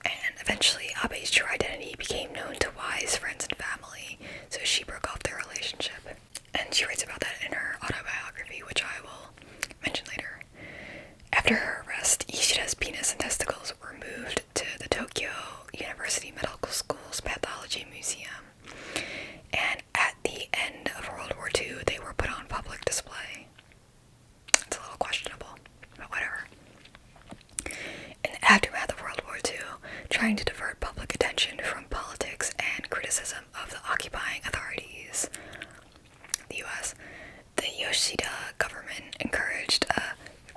And eventually, Abe's true identity became known to Y's friends and family, so she broke off their relationship. And she writes about that in her autobiography, which I will mention later. After her arrest, Ishida's penis trying to divert public attention from politics and criticism of the occupying authorities. The US, the Yoshida government encouraged a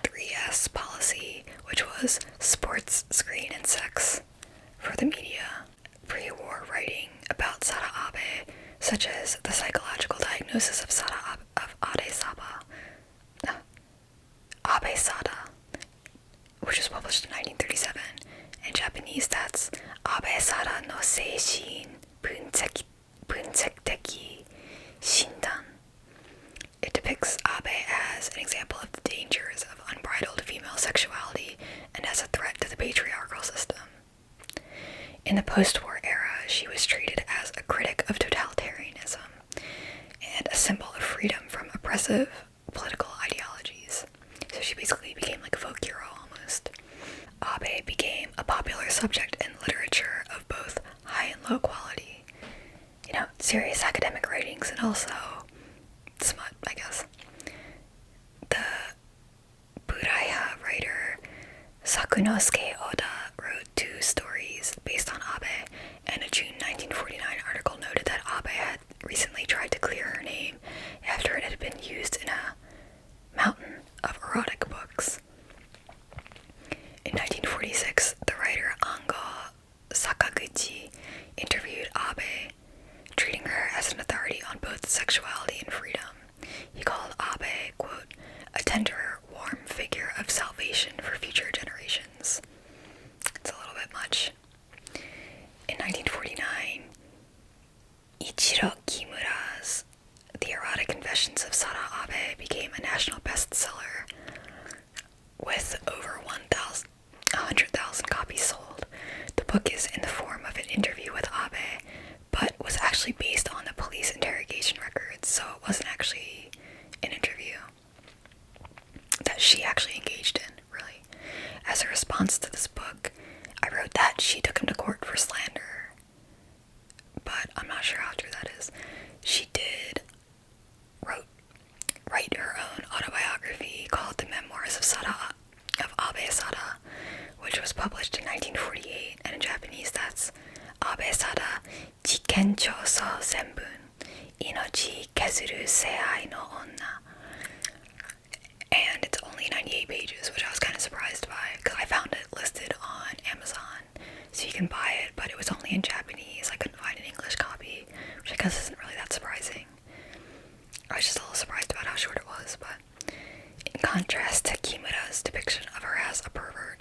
3S policy, which was sports, screen, and sex, for the media. Pre-war writing about Sada Abe, such as The Psychological Diagnosis of Abe Sada, which was published in 1937. In Japanese, that's Abe Sada no Seishin Bunsekiteki Shindan. It depicts Abe as an example of the dangers of unbridled female sexuality and as a threat to the patriarchal system. In the post-war era, she was treated as a critic of totalitarianism and a symbol of freedom from oppressive political ideologies. So she basically became like a folk hero almost. Abe became a popular subject in literature of both high and low quality. Serious academic writings and also smut, I guess. The Buraya writer Sakunosuke Oda wrote 2 stories based on Abe, and a June 1949 article noted that Abe had recently tried to clear her name after it had been used in a mountain of erotic books. In 1946, the writer Ango Sakaguchi interviewed Abe, treating her as an authority on both sexuality and freedom. He called Abe, quote, a tender, warm figure of salvation for future generations. It's a little bit much. In 1949, Ichiro Kimura's The Erotic Confessions of Sada Abe became a national bestseller with over 100,000 copies sold. The book is in the form of an interview with Abe, but was actually based on the police interrogation records, so it wasn't actually an interview that she actually engaged in, really. As a response to this book, I wrote that she took him to court for slander, but I'm not sure how true that is. She did write her own autobiography called The Memoirs of Abe Sada, which was published in 1948, and in Japanese that's Abe Sada Jikenchouso Senbun Inochi Kezuru Seai no Onna. And it's only 98 pages, which I was kind of surprised by, because I found it listed on Amazon, so you can buy it, but it was only in Japanese. I couldn't find an English copy, which I guess isn't really that surprising. I was just a little surprised about how short it was, but in contrast to Kimura's depiction of her as a pervert,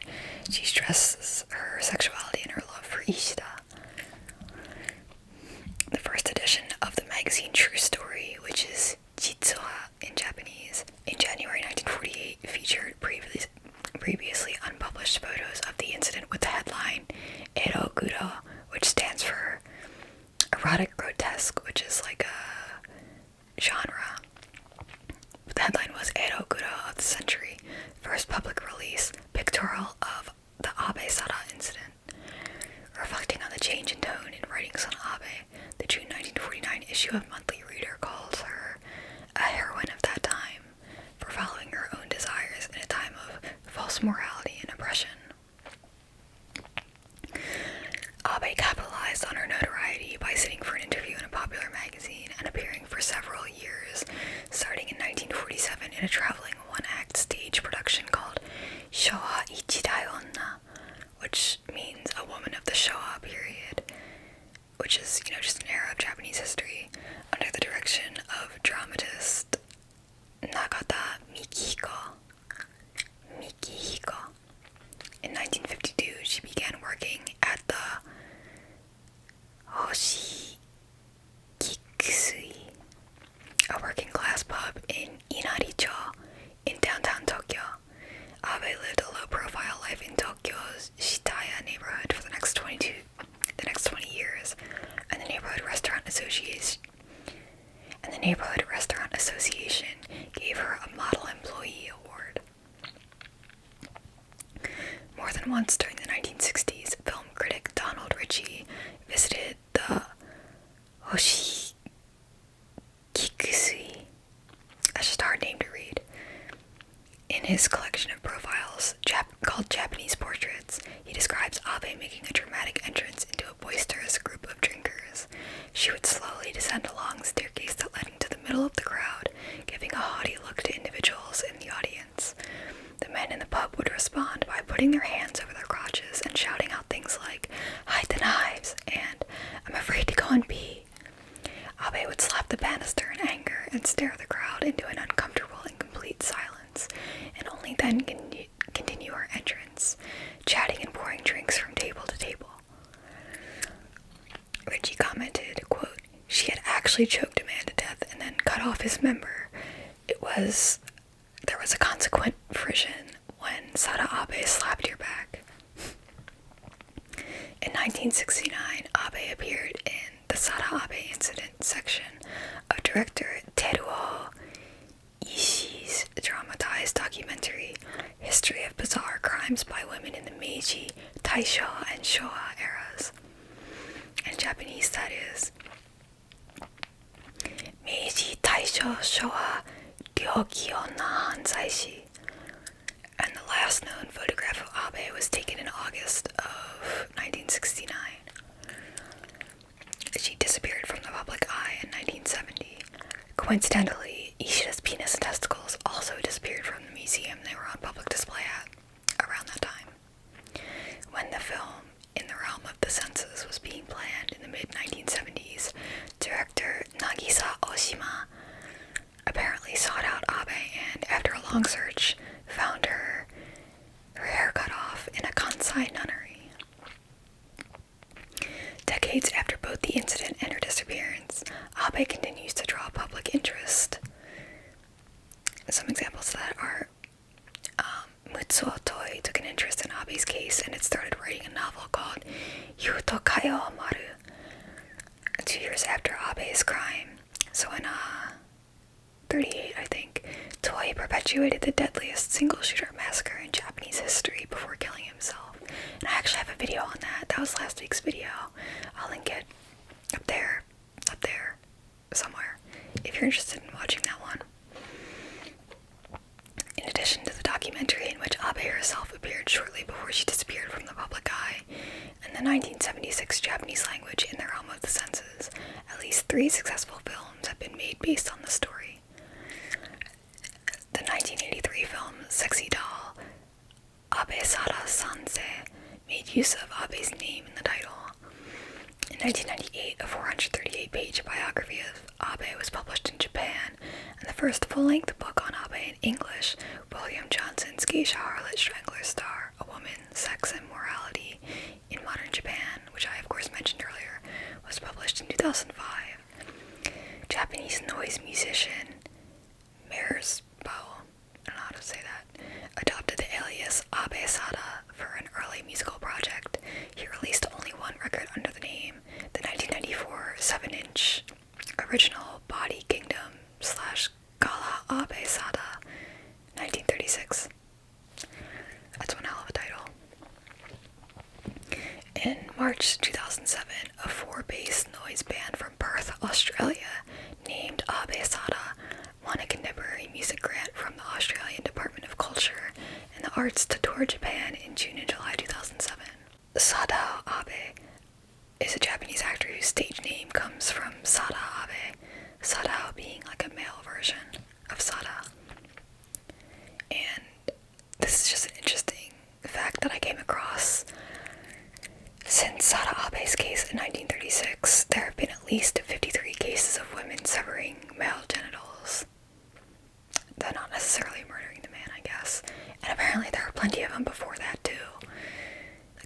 she stresses her sexuality and her love for Ishida. The first edition of the magazine True Story, which is Jitsuha in Japanese, in January 1948, featured previously unpublished photos of the incident with the headline Eroguro, which stands for erotic grotesque, which is like a genre. The headline was Eroguro of the Century, first public release pictorial of the Abe Sada incident. Reflecting on the change in tone in writings on Abe, the June 1949 issue of Monthly Reader calls her a heroine of that time for following her own desires in a time of false morality and oppression. Abe capitalized on her notoriety by sitting for an interview in a popular magazine and appearing for several years, starting in 1947 in a traveling one-act stage production called Showa Ichidai Onna, which means a woman of the Showa period, which is, just an era of Japanese history, under the direction of dramatist Nagata Mikihiko. In 1952, she began working at the Hoshi Kikusui, a working-class pub in Inaricho in downtown Tokyo. Abe lived a low-profile life in Tokyo's Shitaya neighborhood for the next 20 years, and the Neighborhood Restaurant Association gave her a Model Employee Award. More than once during the 1960s, film critic Donald Ritchie visited the Hoshi Kikusui. That's just a hard name to read. In his collection of profiles called Japanese Portraits, he describes Abe making a dramatic entrance into a boisterous group of drinkers. She would slowly descend along the staircase that led into the middle of the crowd, giving a haughty look to individuals in the audience. The men in the pub would respond by putting their hands over their crotches and shouting out things like, "Hide the knives," and "I'm afraid to go and pee." Abe would slap the banister in anger and stare the crowd into an uncomfortable and complete silence, and only then continue her entrance, chatting and pouring drinks from table to table. Richie commented, quote, "She had actually choked a man to death and then cut off his member. There was a consequent frisson when Sada Abe slapped your back." In 1969, Abe appeared in the Sada Abe Incident section of director Teruo Ishii's dramatized documentary, History of Bizarre Crimes by Women in the Meiji, Taisho, and Showa eras. In Japanese, that is Meiji, Taisho, Showa, Ryoki Onna Hanzaishi. And the last known photograph of Abe was taken in August of 1969. She disappeared from the public eye in 1970. Coincidentally, Ishida's penis and testicles also disappeared from the museum they were on public display at around that time. When the film In the Realm of the Senses was being planned in the mid-1970s, director Nagisa Oshima apparently sought out Abe and, after a long search, found her hair cut off in a Kansai nunnery. Decades after both the incident and her disappearance, Abe continues to draw public interest. Some examples of that are Mutsuo Toi took an interest in Abe's case and had started writing a novel called Yuto Kaio Maru 2 years after Abe's crime. So in 38, I think, Toi perpetuated the deadliest single-shooter massacre in Japanese history before killing himself. And I actually have a video on that. That was last week's video. I'll link it up there, somewhere, if you're interested in watching that one. In addition to the documentary in which Abe herself appeared shortly before she disappeared from the public eye, in the 1976 Japanese language In the Realm of the Senses, at least 3 successful films have been made based on the story. The 1983 film Sexy Doll, Abe Sada Sansei, made use of Abe's name in the title. In 1998, a 438-page biography of Abe was published in Japan, and the first full-length book on Abe in English, William Johnson's Geisha Harlot Strangler Star, A Woman, Sex, and Morality in Modern Japan, which I of course mentioned earlier, was published in 2005. Japanese noise musician Merzbow, I don't know how to say that, adopted the alias Abe Sada for an early musical project. He released only one record under the name, the 1994 7-inch original Body Kingdom / Gala Abe Sada, 1936. That's one hell of a title. In March 2007, a 4-bass noise band from Perth, Australia, named Abe Sada, won a contemporary music grant from the Australian Department of Culture and the Arts to tour Japan in June and July 2007. Sadao Abe is a Japanese actor whose stage name comes from Sada Abe, Sadao being like a male version of Sada. And this is just an interesting fact that I came across. Since Sada Abe's case in 1936, there have been at least 53 cases of women severing male genitals. They're not necessarily murdering the man, I guess. And apparently there were plenty of them before that, too.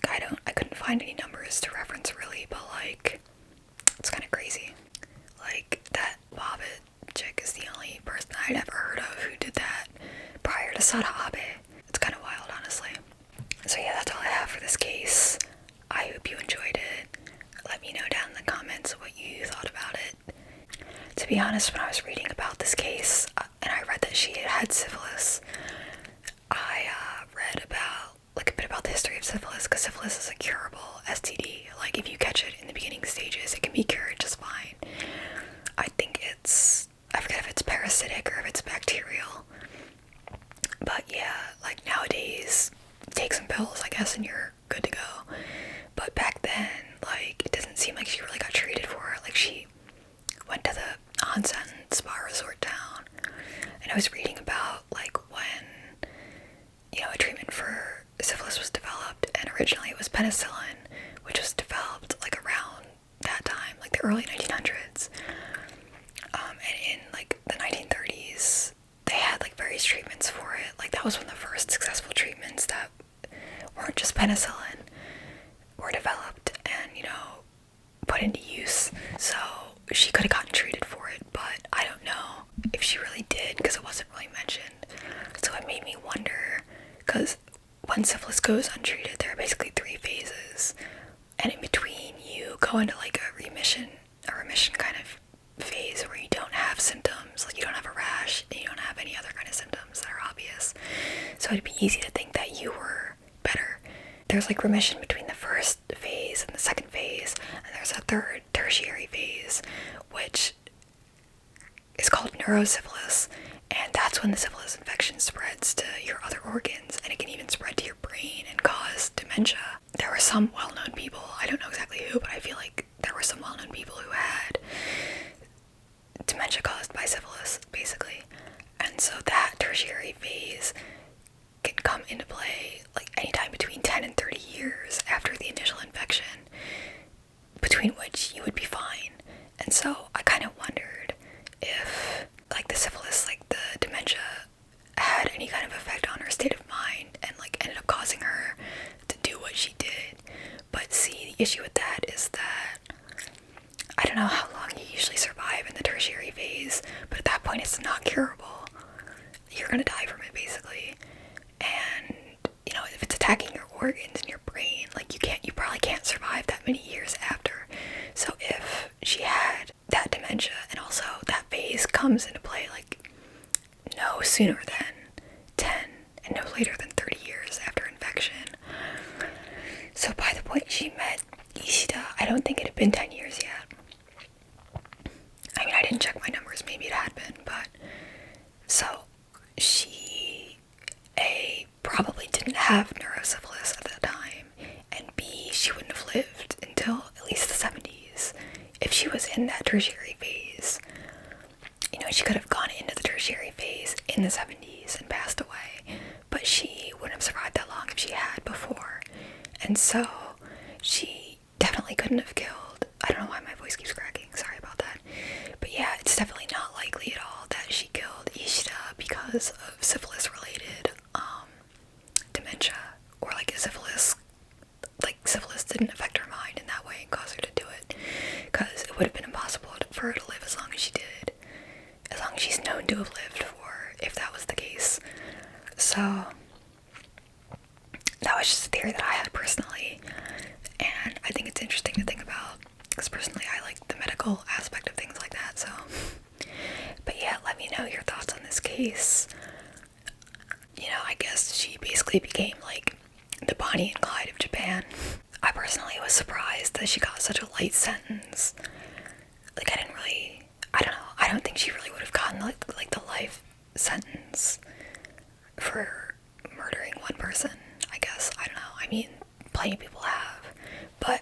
Like, I couldn't find any numbers to reference, really, but, like, it's kind of crazy. Like, that Bobbitt chick is the only person I'd ever heard of who did that prior to Sada Abe. It's kind of wild, honestly. So yeah, that's all I have for this case. I hope you enjoyed it. Let me know down in the comments what you thought about it. To be honest, when I was reading about this case, and I read that she had syphilis, I read about, like, a bit about the history of syphilis, because syphilis is a curable STD. Like, if you catch it in the beginning stages, it can be cured just fine. I think I forget if it's parasitic or if it's bacterial. But yeah, like, nowadays, take some pills, I guess, and you're good to go. seem like she really got treated for it. Like, she went to the onsen spa resort town, and I was reading about, like, when, you know, a treatment for syphilis was developed, and originally it was penicillin, which was developed, like, around that time, like, the early 1900s, and in, like, the 1930s, they had, like, various treatments for it. Like, that was one of the first successful treatments that weren't just penicillin were developed and, you know, put into use. So she could have gotten treated for it, but I don't know if she really did, because it wasn't really mentioned. So it made me wonder, because when syphilis goes untreated, there are basically 3 phases, and in between you go into like a remission kind of phase where you don't have symptoms, like you don't have a rash and you don't have any other kind of symptoms that are obvious. So it'd be easy to think that you were better. There's like remission between the first phase and the second phase, and there's a third tertiary phase, which is called neurosyphilis, and that's when the syphilis infection spreads to your other organs, and it can even spread to your brain and cause dementia. There were some well-known people, I don't know exactly who, but I feel like there were some well-known people who had dementia caused by syphilis, basically. And so that tertiary phase can come into play like anytime between 10 and 30 years after the initial infection, between which you would be fine. And so I kind of wondered if, like, the syphilis, like the dementia, had any kind of effect on her state of mind and like ended up causing her to do what she did. But see, the issue with that is that I don't know how long you usually survive in the tertiary phase, but at that point it's not curable. You're gonna die from it, basically. And, you know, if it's attacking your organs and your brain, like you probably can't survive that many years after. So if she had that dementia, and also that phase comes into play like no sooner than 10 and no later than 30 years after infection. So by the point she met Ishida, I don't think it had been 10 years yet. I mean, I didn't check my numbers, maybe it had been, but so she, A, probably didn't have neurosyphilis at the time, and B, she wouldn't have lived until at least the 70s if she was in that tertiary phase. You know, she could have gone into the tertiary phase in the 70s and passed away, but she wouldn't have survived that long if she had before. And so she definitely couldn't have killed, I don't know why my voice keeps cracking, sorry about that, but yeah, it's definitely not likely at all that she killed Ishida because of syphilis-related dementia, or like syphilis didn't affect her mind in that way and cause her to do it, because it would have been impossible for her to live as long as she did, as long as she's known to have lived for, if that was the case. So that was just a theory that I had personally, and I think it's interesting to think about, because personally I like the medical aspect of things like that. So, but yeah, let me know your thoughts on this case. You know, I guess she basically became like the Bonnie and Clyde of Japan. I personally was surprised that she got such a light sentence. Like, I don't know, I don't think she really would have gotten like the life sentence for murdering one person, I guess. I don't know, I mean, plenty of people have, but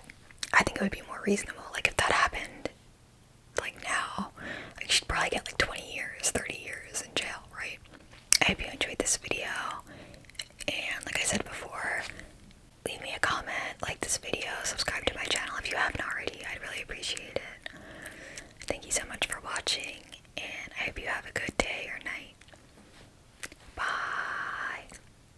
I think it would be more reasonable, like, if that happened, like, now, like, she'd probably get like 20 years, 30 years in jail, right? I hope you enjoyed this video, and like I said before, leave me a comment, like this video, subscribe to my channel if you haven't already. I'd really appreciate it. Thank you so much for watching, and I hope you have a good